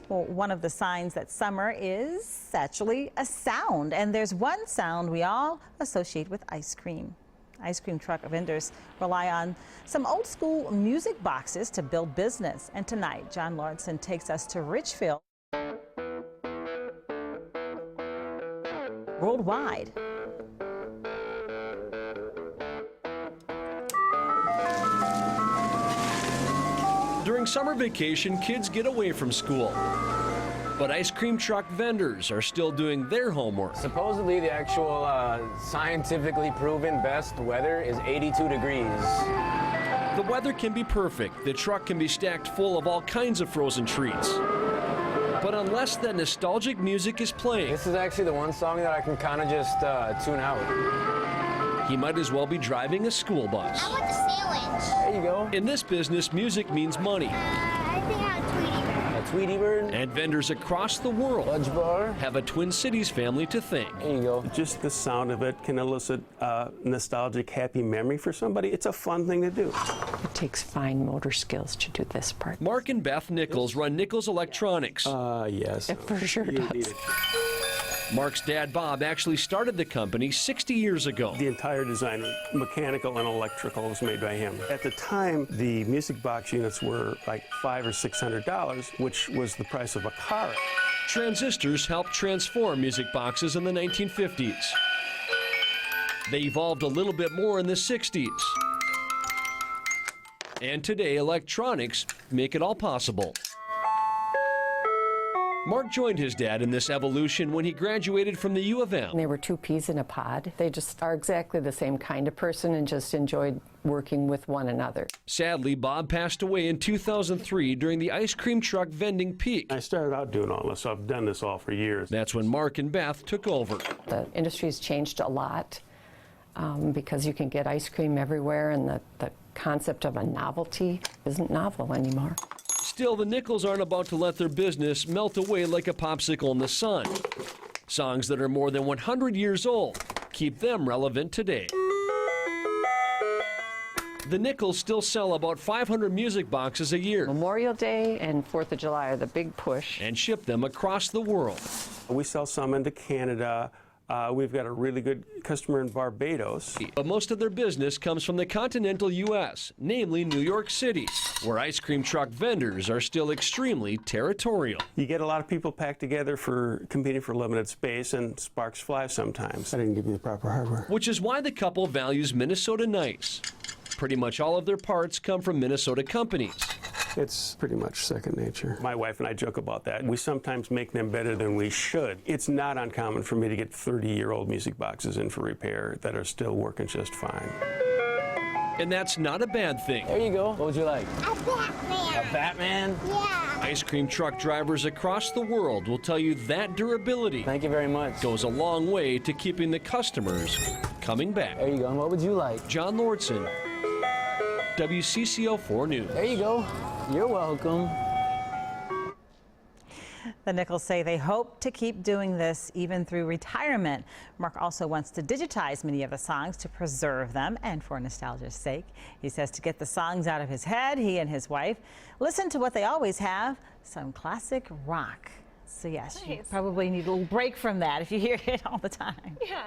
Well, one of the signs that summer is actually a sound, and there's one sound we all associate with ice cream. Ice cream truck vendors rely on some old school music boxes to build business. And tonight, John Lauritsen takes us to Richfield, worldwide. During summer vacation, kids get away from school. But ice cream truck vendors are still doing their homework. Supposedly, the actual scientifically proven best weather is 82 degrees. The weather can be perfect. The truck can be stacked full of all kinds of frozen treats. But unless that nostalgic music is playing, This is actually the one song that I can kind of just tune out. he might as well be driving a school bus. I want the sandwich. There you go. In this business, music means money. I think I have Tweety Bird. A Tweety Bird. And vendors across the world Fudge bar. have a Twin Cities family to thank. There you go. Just the sound of it can elicit a nostalgic, happy memory for somebody. It's a fun thing to do. It takes fine motor skills to do this part. Mark and Beth Nichols run Nichols Electronics. Yes. It for sure You need does. it. Mark's dad, Bob, actually started the company 60 years ago. The entire design, mechanical and electrical, was made by him. At the time, the music box units were like $500 or $600, which was the price of a car. Transistors helped transform music boxes in the 1950s. They evolved a little bit more in the 60s. And today, electronics make it all possible. Mark joined his dad in this evolution when he graduated from the U of M. They were two peas in a pod. They just are exactly the same kind of person and just enjoyed working with one another. Sadly, Bob passed away in 2003 during the ice cream truck vending peak. I started out doing all this, so I've done this all for years. That's when Mark and Beth took over. The industry's changed a lot because you can get ice cream everywhere, and the concept of a novelty isn't novel anymore. Still, the Nichols aren't about to let their business melt away like a popsicle in the sun. Songs that are more than 100 years old keep them relevant today. The Nichols still sell about 500 music boxes a year Memorial Day and 4th of July are the big push. and ship them across the world. We sell some into Canada. We've got a really good customer in Barbados. But most of their business comes from the continental U.S., namely New York City, where ice cream truck vendors are still extremely territorial. You get a lot of people packed together for competing for limited space, and sparks fly sometimes. I didn't give you the proper hardware. Which is why the couple values Minnesota nice. Pretty much all of their parts come from Minnesota companies. It's pretty much second nature. My wife and I joke about that. We sometimes make them better than we should. It's not uncommon for me to get 30-year-old music boxes in for repair that are still working just fine. And that's not a bad thing. There you go. What would you like? A Batman. A Batman? Yeah. Ice cream truck drivers across the world will tell you that durability Thank you very much. goes a long way to keeping the customers coming back. There you go. And what would you like? John Lauritsen, WCCO 4 News. There you go. You're welcome. The Nichols say they hope to keep doing this even through retirement. Mark also wants to digitize many of the songs to preserve them and for nostalgia's sake. He says to get the songs out of his head, he and his wife listen to what they always have, some classic rock. So yes, you probably need a little break from that if you hear it all the time. Yeah.